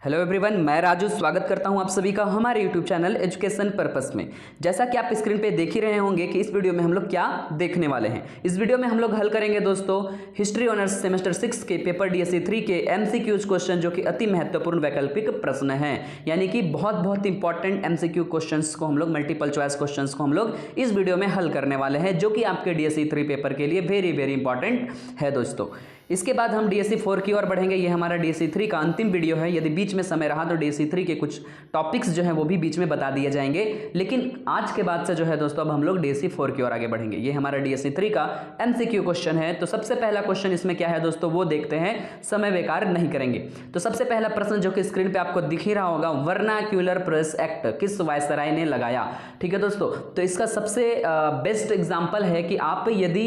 Hello everyone, मैं राजू स्वागत करता हूं आप सभी का हमारे यूट्यूब चैनल एजुकेशन पर्पस में। जैसा कि आप स्क्रीन पे देख ही रहे होंगे कि इस वीडियो में हम लोग क्या देखने वाले हैं। इस वीडियो में हम लोग हल करेंगे दोस्तों हिस्ट्री ऑनर्स सेमेस्टर 6 के पेपर डीएससी 3 के एमसीक्यूज क्वेश्चन, जो कि अति महत्वपूर्ण वैकल्पिक प्रश्न हैं, यानी कि बहुत इंपॉर्टेंट एमसीक्यू क्वेश्चंस को हम लोग, मल्टीपल चॉइस क्वेश्चंस को हम लोग इस वीडियो में हल करने वाले हैं, जो कि आपके डीएससी 3 पेपर के लिए वेरी इंपॉर्टेंट है दोस्तों। इसके बाद हम डीएससी 4 की ओर बढ़ेंगे। ये हमारा डीएससी 3 का अंतिम वीडियो है। यदि बीच में समय रहा तो डीएससी 3 के कुछ टॉपिक्स जो हैं वो भी बीच में बता दिए जाएंगे, लेकिन आज के बाद से जो है दोस्तों अब हम लोग डीएससी 4 की ओर आगे बढ़ेंगे। ये हमारा डीएससी 3 का एमसीक्यू क्वेश्चन है। तो सबसे पहला क्वेश्चन इसमें क्या है दोस्तों, वो देखते हैं, समय बेकार नहीं करेंगे। तो सबसे पहला प्रश्न जो कि स्क्रीन पर आपको दिख ही रहा होगा, वर्नाक्यूलर प्रेस एक्ट किस वायसराय ने लगाया। ठीक है दोस्तों, तो इसका सबसे बेस्ट एग्जाम्पल है कि आप यदि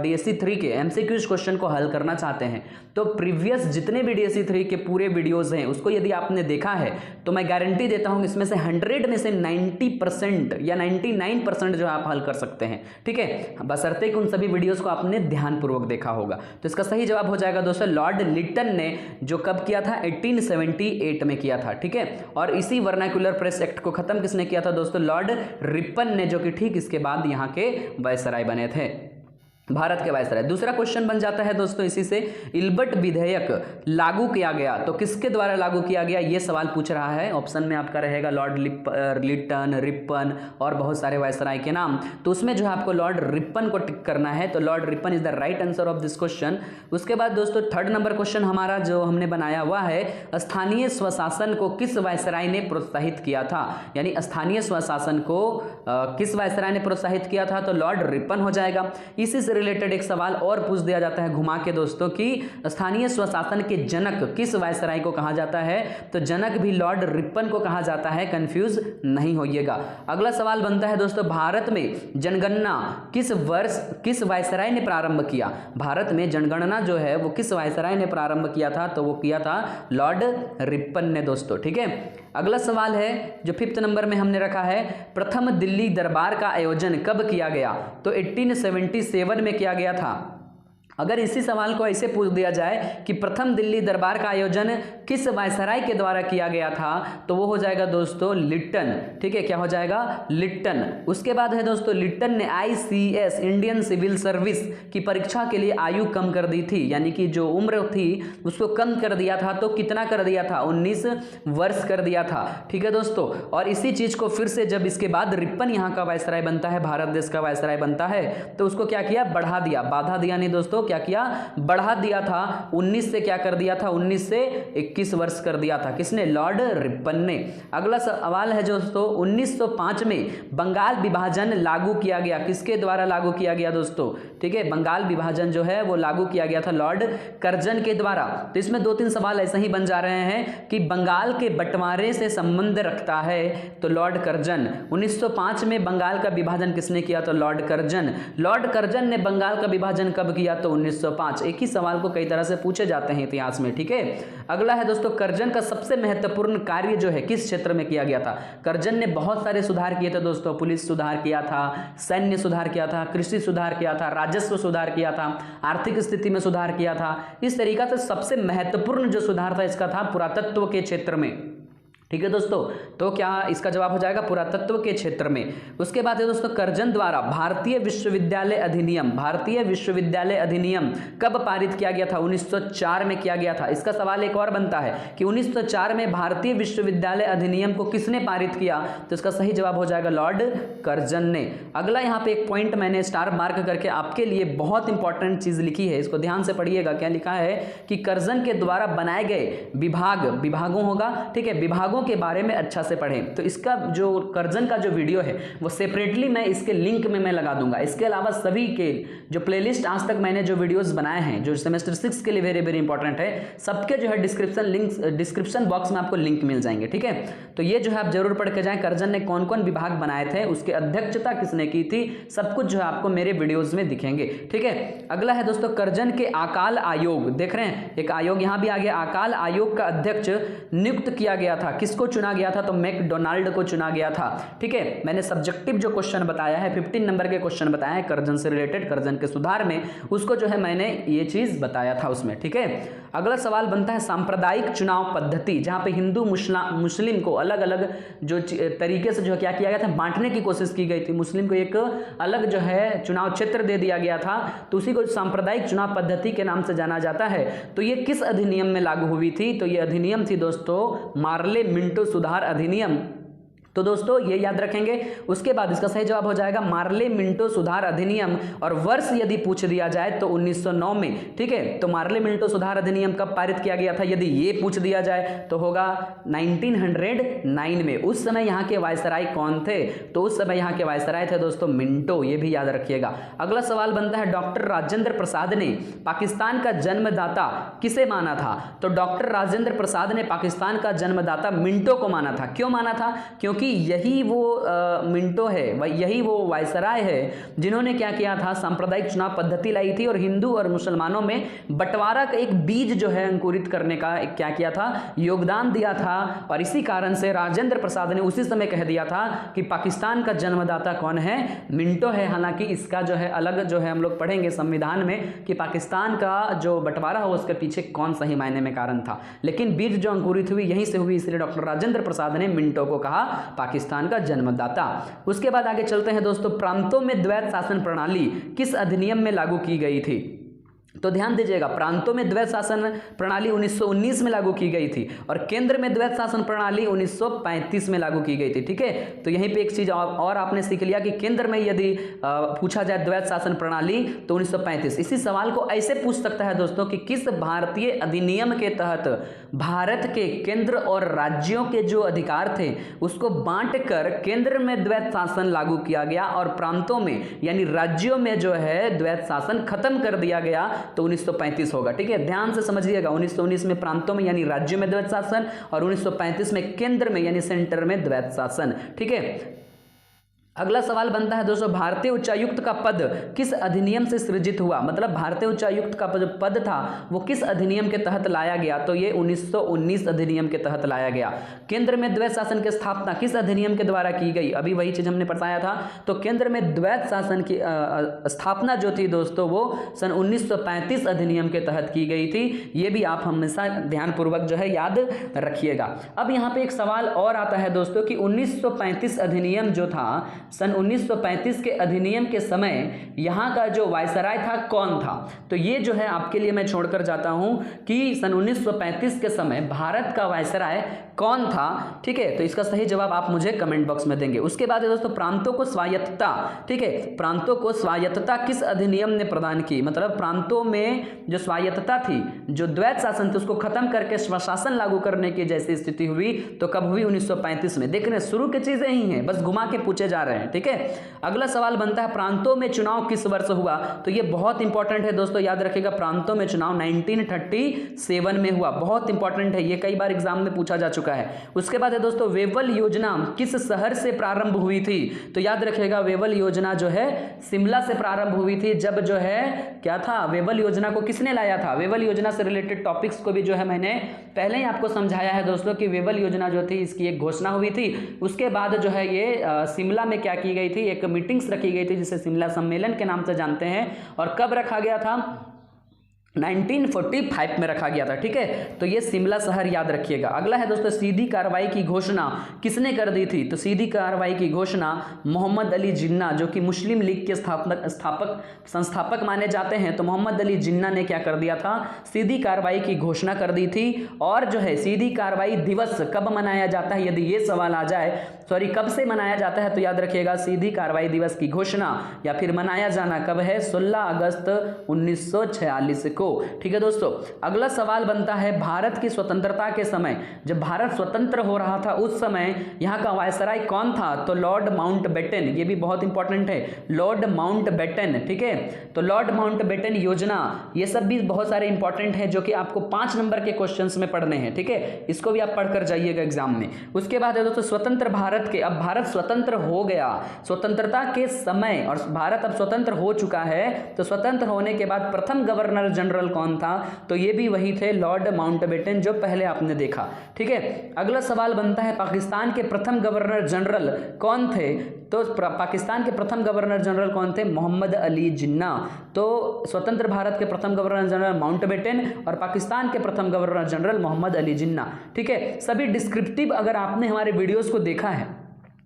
डीएससी 3 के एमसीक्यूज क्वेश्चन को हल करना चाहते हैं तो प्रीवियस जितने भी डीएससी 3 के पूरे वीडियोस हैं उसको यदि आपने देखा है तो मैं गारंटी देता हूं इसमें से 100 में से 90% या 99% जो आप हल कर सकते हैं। ठीक है, बशर्ते कि उन सभी वीडियोस को आपने ध्यानपूर्वक देखा होगा। तो इसका सही जवाब हो जाएगा दोस्तों लॉर्ड लिटन ने, जो कब किया था, 1878 में किया था। ठीक है, और इसी वर्नाक्यूलर प्रेस एक्ट को खत्म किसने किया था दोस्तों, लॉर्ड रिपन ने, जो कि ठीक इसके बाद यहाँ के वायसराय बने थे, भारत के वायसराय। दूसरा क्वेश्चन बन जाता है दोस्तों इसी से, इल्बर्ट विधेयक लागू किया गया तो किसके द्वारा लागू किया गया, ये सवाल पूछ रहा है। ऑप्शन में आपका रहेगा लॉर्ड लिटन, रिपन और बहुत सारे वायसराय के नाम। तो उसमें जो है आपको लॉर्ड रिपन को टिक करना है, तो Lord Ripon is the right answer of this question. उसके बाद दोस्तों थर्ड नंबर क्वेश्चन हमारा जो हमने बनाया हुआ है, स्थानीय स्वशासन को किस वायसराय ने प्रोत्साहित किया था, यानी स्थानीय स्वशासन को किस वायसराय ने प्रोत्साहित किया था, तो लॉर्ड रिपन हो जाएगा। इसी से रिलेटेड एक सवाल और पूछ दिया जाता है घुमा के दोस्तों कि स्थानीय स्वशासन के जनक किस वायसराय को कहा जाता है, तो जनक भी लॉर्ड रिपन को कहा जाता है, कंफ्यूज नहीं होइएगा। अगला सवाल बनता है दोस्तों, भारत में जनगणना किस वर्ष किस वायसराय ने प्रारंभ किया। भारत में जनगणना जो है वो किस वायसराय ने प्रारंभ किया था, तो वो किया था लॉर्ड रिपन ने दोस्तों। ठीक है, अगला सवाल है जो 5th नंबर में हमने रखा है, प्रथम दिल्ली दरबार का आयोजन कब किया गया, तो 1877 में किया गया था। अगर इसी सवाल को ऐसे पूछ दिया जाए कि प्रथम दिल्ली दरबार का आयोजन किस वायसराय के द्वारा किया गया था, तो वो हो जाएगा दोस्तों लिटन। ठीक है, क्या हो जाएगा, लिटन। उसके बाद है दोस्तों, लिटन ने आईसीएस इंडियन सिविल सर्विस की परीक्षा के लिए आयु कम कर दी थी, यानी कि जो उम्र थी उसको कम कर दिया था। तो कितना कर दिया था, 19 वर्ष कर दिया था। ठीक है दोस्तों, और इसी चीज को फिर से जब इसके बाद रिपन यहाँ का वायसराय बनता है, भारत देश का वायसराय बनता है, तो उसको क्या किया, बढ़ा दिया, बाधा दिया नहीं दोस्तों, क्या किया, बढ़ा दिया था। 19 से क्या कर दिया था, 19 से 21 वर्ष कर दिया था। किसने, लॉर्ड रिपन ने। अगला सवाल है दोस्तों, 1905 में बंगाल विभाजन लागू किया गया, किसके द्वारा लागू किया गया दोस्तों। ठीक है, बंगाल विभाजन जो है वो लागू किया गया था लॉर्ड कर्जन के द्वारा। तो इसमें 2-3 सवाल ऐसे ही बन जा रहे हैं कि बंगाल के बंटवारे से संबंध रखता है, तो लॉर्ड कर्जन। 1905 में बंगाल का विभाजन किसने किया, तो लॉर्ड कर्जन। लॉर्ड कर्जन ने बंगाल का विभाजन कब किया, तो 1905। एक ही सवाल को कई तरह से पूछे जाते हैं इतिहास में। ठीक है, अगला है दोस्तों, कर्जन का सबसे महत्वपूर्ण कार्य जो है किस क्षेत्र में किया गया था। कर्जन ने बहुत सारे सुधार किए थे दोस्तों, पुलिस सुधार किया था, सैन्य सुधार किया था, कृषि सुधार किया था, राजस्व सुधार किया था, आर्थिक स्थिति में सुधार किया था। इस तरीका से सबसे महत्वपूर्ण जो सुधार था इसका था पुरातत्व के क्षेत्र में। ठीक है दोस्तों, तो क्या इसका जवाब हो जाएगा, पुरातत्व के क्षेत्र में। उसके बाद है दोस्तों, कर्जन द्वारा भारतीय विश्वविद्यालय अधिनियम, भारतीय विश्वविद्यालय अधिनियम कब पारित किया गया था, 1904 में किया गया था। इसका सवाल एक और बनता है कि 1904 में भारतीय विश्वविद्यालय अधिनियम को किसने पारित किया, तो इसका सही जवाब हो जाएगा लॉर्ड कर्जन ने। अगला यहाँ पे एक पॉइंट मैंने स्टार मार्क करके आपके लिए बहुत इंपॉर्टेंट चीज लिखी है, इसको ध्यान से पढ़िएगा। क्या लिखा है कि कर्जन के द्वारा बनाए गए विभागों होगा, ठीक है, विभागों के बारे में अच्छा से पढ़ें। तो इसका जो कर्जन का जो वीडियो है वो सेपरेटली मैं इसके लिंक में मैं लगा दूंगा। इसके अलावा सभी के जो प्लेलिस्ट आज तक मैंने जो वीडियोस बनाए हैं जो सेमेस्टर 6 के लिए वेरी इंपॉर्टेंट है, सबके जो है डिस्क्रिप्शन बॉक्स में आपको लिंक मिल जाएंगे। ठीक है, तो ये जो है आप जरूर पढ़ के जाएं, कर्जन ने कौन कौन विभाग बनाए थे, उसकी अध्यक्षता किसने की थी, सब कुछ जो है आपको मेरे वीडियोज में दिखेंगे। ठीक है, अगला है दोस्तों, कर्जन के अकाल आयोग, देख रहे हैं एक आयोग यहां भी आ गया, अकाल आयोग का अध्यक्ष नियुक्त किया गया था किसको चुना गया था? तो मैकडोनाल्ड को चुना गया था। ठीक है, मैंने सब्जेक्टिव जो क्वेश्चन बताया है 15 नंबर के क्वेश्चन बताया है कर्जन से रिलेटेड, कर्जन के सुधार में, उसको जो है मैंने ये चीज बताया था उसमें। ठीक है, अगला सवाल बनता है सांप्रदायिक चुनाव पद्धति, जहां पे हिंदू मुस्लिम को अलग अलग जो तरीके से जो क्या किया गया था, बांटने की कोशिश की गई थी। मुस्लिम को एक अलग जो है चुनाव क्षेत्र दे दिया गया था, तो उसी को सांप्रदायिक चुनाव पद्धति के नाम से जाना जाता है। तो ये किस अधिनियम में लागू हुई थी? तो ये अधिनियम थी दोस्तों मार्ले मिंटो सुधार अधिनियम। तो दोस्तों ये याद रखेंगे। उसके बाद इसका सही जवाब हो जाएगा मार्ले मिंटो सुधार अधिनियम, और वर्ष यदि पूछ दिया जाए तो 1909 में। ठीक है, तो मार्ले मिंटो सुधार अधिनियम कब पारित किया गया था यदि ये पूछ दिया जाए तो होगा 1909 में। उस समय यहाँ के वायसराय कौन थे? तो उस समय यहाँ के वायसराय थे दोस्तों मिंटो, ये भी याद रखिएगा। अगला सवाल बनता है डॉक्टर राजेंद्र प्रसाद ने पाकिस्तान का जन्मदाता किसे माना था? तो डॉक्टर राजेंद्र प्रसाद ने पाकिस्तान का जन्मदाता मिंटो को माना था। क्यों माना था? क्योंकि यही वो मिंटो है, यही वो वायसराय है जिन्होंने क्या किया था, सांप्रदायिक चुनाव पद्धति लाई थी और हिंदू और मुसलमानों में बंटवारा का एक बीज जो है अंकुरित करने का क्या किया था, योगदान दिया था। और इसी कारण से राजेंद्र प्रसाद ने उसी समय कह दिया था कि पाकिस्तान का जन्मदाता कौन है? मिंटो है। हालांकि इसका जो है अलग जो है हम लोग पढ़ेंगे संविधान में कि पाकिस्तान का जो बंटवारा हो उसके पीछे कौन सही मायने में कारण था, लेकिन बीज जो अंकुरित हुई यहीं से हुई, इसलिए डॉक्टर राजेंद्र प्रसाद ने मिंटो को कहा पाकिस्तान का जन्मदाता। उसके बाद आगे चलते हैं दोस्तों, प्रांतों में द्वैत शासन प्रणाली किस अधिनियम में लागू की गई थी? तो ध्यान दीजिएगा, प्रांतों में द्वैत शासन प्रणाली 1919 में लागू की गई थी और केंद्र में द्वैत शासन प्रणाली 1935 में लागू की गई थी। ठीक है, तो यहीं पे एक चीज और आपने सीख लिया कि केंद्र में यदि पूछा जाए द्वैत शासन प्रणाली तो 1935। इसी सवाल को ऐसे पूछ सकता है दोस्तों कि किस भारतीय अधिनियम के तहत भारत के केंद्र और राज्यों के जो अधिकार थे उसको बांटकर केंद्र में द्वैत शासन लागू किया गया और प्रांतों में यानी राज्यों में जो है द्वैत शासन खत्म कर दिया गया, तो 1935 होगा। ठीक है, ध्यान से समझिएगा, 1919 में प्रांतों में यानी राज्यों में द्वैत शासन और 1935 में केंद्र में यानी सेंटर में द्वैत शासन। ठीक है, अगला सवाल बनता है दोस्तों, भारतीय उच्चायुक्त का पद किस अधिनियम से सृजित हुआ? मतलब भारतीय उच्चायुक्त का जो पद था वो किस अधिनियम के तहत लाया गया? तो ये 1919 अधिनियम के तहत लाया गया। केंद्र में द्वैत शासन की स्थापना किस अधिनियम के द्वारा की गई? अभी वही चीज हमने बताया था। तो केंद्र में द्वैत शासन की स्थापना जो थी दोस्तों वो सन 1935 अधिनियम के तहत की गई थी। ये भी आप हमेशा ध्यानपूर्वक जो है याद रखिएगा। अब यहाँ पे एक सवाल और आता है दोस्तों कि 1935 अधिनियम जो था, सन 1935 के अधिनियम के समय यहाँ का जो वायसराय था कौन था? तो ये जो है आपके लिए मैं छोड़कर जाता हूँ कि सन 1935 के समय भारत का वायसराय कौन था। ठीक है, तो इसका सही जवाब आप मुझे कमेंट बॉक्स में देंगे। उसके बाद है दोस्तों प्रांतों को स्वायत्तता। ठीक है, प्रांतों को स्वायत्तता किस अधिनियम ने प्रदान की? मतलब प्रांतों में जो स्वायत्तता थी, जो द्वैत शासन थे उसको खत्म करके स्वशासन लागू करने की जैसी स्थिति हुई तो कब हुई? 1935 में। देखने शुरू की चीजें ही हैं, बस घुमा के पूछे जा रहे हैं। ठीक है, अगला सवाल बनता है प्रांतों में चुनाव किस वर्ष हुआ? तो ये बहुत इंपॉर्टेंट है दोस्तों, याद रखिएगा। प्रांतों में चुनाव 1937 में हुआ, बहुत इंपॉर्टेंट है, ये कई बार एग्जाम में पूछा जा चुका है। उसके बाद है दोस्तों वेवल योजना किस शहर से प्रारंभ हुई थी? तो याद रखिएगा वेवल योजना जो है शिमला से प्रारंभ हुई थी। जब जो है क्या था, वेवल योजना को किसने लाया था? वेवल योजना से रिलेटेड टॉपिक्स को भी जो है मैंने पहले ही आपको समझाया है दोस्तों कि वेवल योजना जो थी इसकी एक घोषणा हुई थी। उसके बाद जो है ये शिमला में क्या की गई थी, एक मीटिंग्स रखी गई थी जिसे शिमला सम्मेलन के नाम से जानते हैं। और कब रखा गया था? 1945 में रखा गया था। ठीक है, तो ये शिमला शहर याद रखिएगा। अगला है दोस्तों सीधी कार्रवाई की घोषणा किसने कर दी थी? तो सीधी कार्रवाई की घोषणा मोहम्मद अली जिन्ना जो कि मुस्लिम लीग के संस्थापक माने जाते हैं, तो मोहम्मद अली जिन्ना ने क्या कर दिया था? सीधी कार्रवाई की घोषणा कर दी थी। और जो है सीधी कार्रवाई दिवस कब मनाया जाता है यदि ये सवाल आ जाए, सॉरी कब से मनाया जाता है, तो याद रखिएगा सीधी कार्रवाई दिवस की घोषणा या फिर मनाया जाना कब है? 16 अगस्त 1946 को। ठीक है दोस्तों, अगला सवाल बनता है भारत की स्वतंत्रता के समय, जब भारत स्वतंत्र हो रहा था उस समय यहाँ का वायसराय कौन था? तो लॉर्ड माउंटबेटन। ये भी बहुत इंपॉर्टेंट है, लॉर्ड माउंटबेटन। ठीक है, तो लॉर्ड माउंटबेटन योजना, ये सब भी बहुत सारे इंपॉर्टेंट है जो कि आपको 5 नंबर के क्वेश्चंस में पढ़ने हैं। ठीक है, इसको भी आप पढ़कर जाइएगा एग्जाम में। उसके बाद है दोस्तों स्वतंत्र भारत के, अब भारत स्वतंत्र हो गया, स्वतंत्रता के समय और भारत अब स्वतंत्र हो चुका है, तो स्वतंत्र होने के बाद प्रथम गवर्नर जनरल जनरल कौन था? तो ये भी वही थे, लॉर्ड माउंटबेटन, जो पहले आपने देखा। ठीक है, अगला सवाल बनता है पाकिस्तान के प्रथम गवर्नर जनरल कौन थे? तो पाकिस्तान के प्रथम गवर्नर जनरल कौन थे? मोहम्मद अली जिन्ना। तो स्वतंत्र भारत के प्रथम गवर्नर जनरल माउंटबेटन और पाकिस्तान के प्रथम गवर्नर जनरल मोहम्मद अली जिन्ना। ठीक है, सभी डिस्क्रिप्टिव अगर आपने हमारे वीडियोस को देखा है,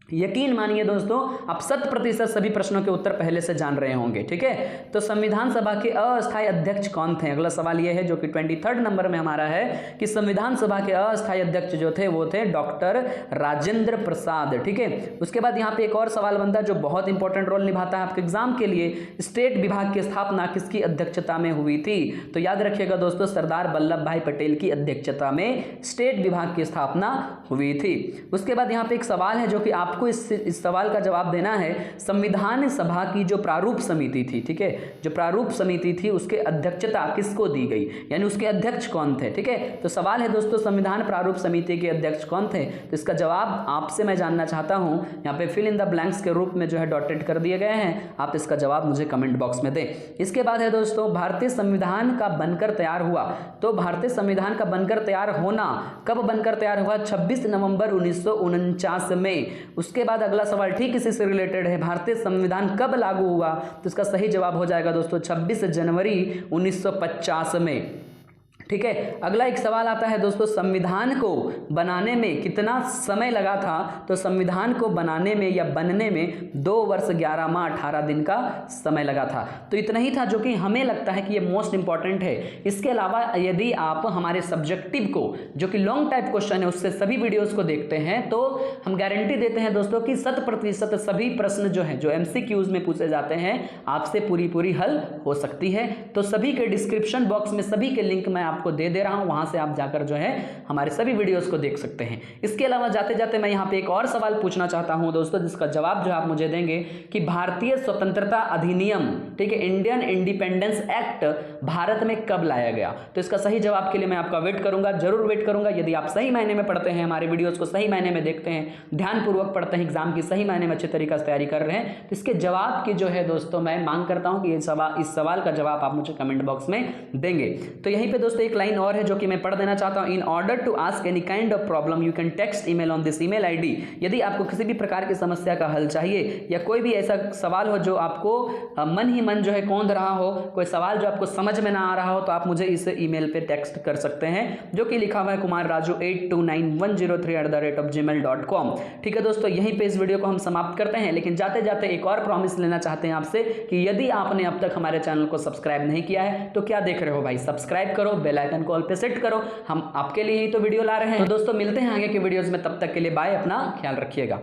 यकीन मानिए दोस्तों आप 100% सभी प्रश्नों के उत्तर पहले से जान रहे होंगे। ठीक है, तो संविधान सभा के अस्थायी अध्यक्ष कौन थे? अगला सवाल यह है जो कि 23 नंबर में हमारा है कि संविधान सभा के अस्थायी अध्यक्ष जो थे वो थे डॉक्टर राजेंद्र प्रसाद। ठीक है, उसके बाद यहाँ पे एक और सवाल बनता है जो बहुत इंपॉर्टेंट रोल निभाता है आपके एग्जाम के लिए, स्टेट विभाग की स्थापना किसकी अध्यक्षता में हुई थी? तो याद रखिएगा दोस्तों, सरदार वल्लभ भाई पटेल की अध्यक्षता में स्टेट विभाग की स्थापना हुई थी। उसके बाद यहाँ पे एक सवाल है जो कि आपको इस सवाल का जवाब देना है, संविधान सभा की जो प्रारूप समिति थी, ठीक है, जो प्रारूप समिति थी उसके अध्यक्षता किसको दी गई, यानी उसके अध्यक्ष कौन थे? ठीक है, तो सवाल है दोस्तों, संविधान प्रारूप समिति के अध्यक्ष कौन थे? तो इसका जवाब आपसे मैं जानना चाहता हूं, यहाँ पे फिल इन द ब्लैंक्स के रूप में जो है डॉटेड कर दिए गए हैं, आप इसका जवाब मुझे कमेंट बॉक्स में दें। इसके बाद है दोस्तों, भारतीय संविधान का बनकर तैयार हुआ। तो भारतीय संविधान का बनकर तैयार होना कब बनकर तैयार हुआ? 26 नवंबर 1949 में। उसके बाद अगला सवाल ठीक इसी से रिलेटेड है, भारतीय संविधान कब लागू हुआ? तो इसका सही जवाब हो जाएगा दोस्तों 26 जनवरी 1950 में। ठीक है, अगला एक सवाल आता है दोस्तों, संविधान को बनाने में कितना समय लगा था? तो संविधान को बनाने में या बनने में 2 वर्ष 11 माह 18 दिन का समय लगा था। तो इतना ही था जो कि हमें लगता है कि ये मोस्ट इंपॉर्टेंट है। इसके अलावा यदि आप हमारे सब्जेक्टिव को जो कि लॉन्ग टाइप क्वेश्चन है उससे सभी वीडियोस को देखते हैं तो हम गारंटी देते हैं दोस्तों कि 100% सभी प्रश्न जो है जो MCQs में पूछे जाते हैं आपसे पूरी हल हो सकती है। तो सभी के डिस्क्रिप्शन बॉक्स में सभी के लिंक मैं आपको दे दे रहा हूं, वहां से आप जाकर जो है हमारे सभी वीडियोस को देख सकते हैं। इसके अलावा जाते जाते मैं यहां पे एक और सवाल पूछना चाहता हूं दोस्तों, जिसका जवाब जो आप मुझे देंगे कि भारतीय स्वतंत्रता अधिनियम, ठीक है, इंडियन इंडिपेंडेंस एक्ट भारत में कब लाया गया? तो इसका सही जवाब के लिए मैं आपका वेट करूंगा, जरूर वेट करूंगा। यदि आप सही मायने में पढ़ते हैं, हमारे वीडियोस को सही मायने में देखते हैं, ध्यानपूर्वक पढ़ते हैं, एग्जाम की सही मायने में अच्छे तरीके से तैयारी कर रहे हैं, तो इसके जवाब की जो है दोस्तों मैं मांग करता हूं कि इस सवाल का जवाब आप मुझे कमेंट बॉक्स में देंगे। तो यहीं पे दोस्तों एक लाइन और है जो कि मैं पढ़ देना चाहता हूं, in order to ask any kind of problem you can text email on this email ID. यदि आपको किसी भी प्रकार की समस्या का हल चाहिए या कोई भी ऐसा सवाल हो जो आपको मन ही मन जो है कौंध रहा हो, कोई सवाल जो आपको समझ में ना आ रहा हो, तो आप मुझे इस ईमेल पे टेक्स्ट कर सकते हैं जो कि लिखा हुआ है kumarraju829103@gmail.com। ठीक है दोस्तों, यहीं पे इस वीडियो को हम समाप्त करते हैं, लेकिन जाते जाते एक और प्रॉमिस लेना चाहते हैं आपसे कि यदि आपने अब तक हमारे चैनल को सब्सक्राइब नहीं किया है तो क्या देख रहे हो भाई, सब्सक्राइब करो, बेल आइकन को ऑल पे सेट करो, हम आपके लिए ही तो वीडियो ला रहे हैं। तो दोस्तों मिलते हैं आगे के वीडियोस में, तब तक के लिए बाय, अपना ख्याल रखिएगा।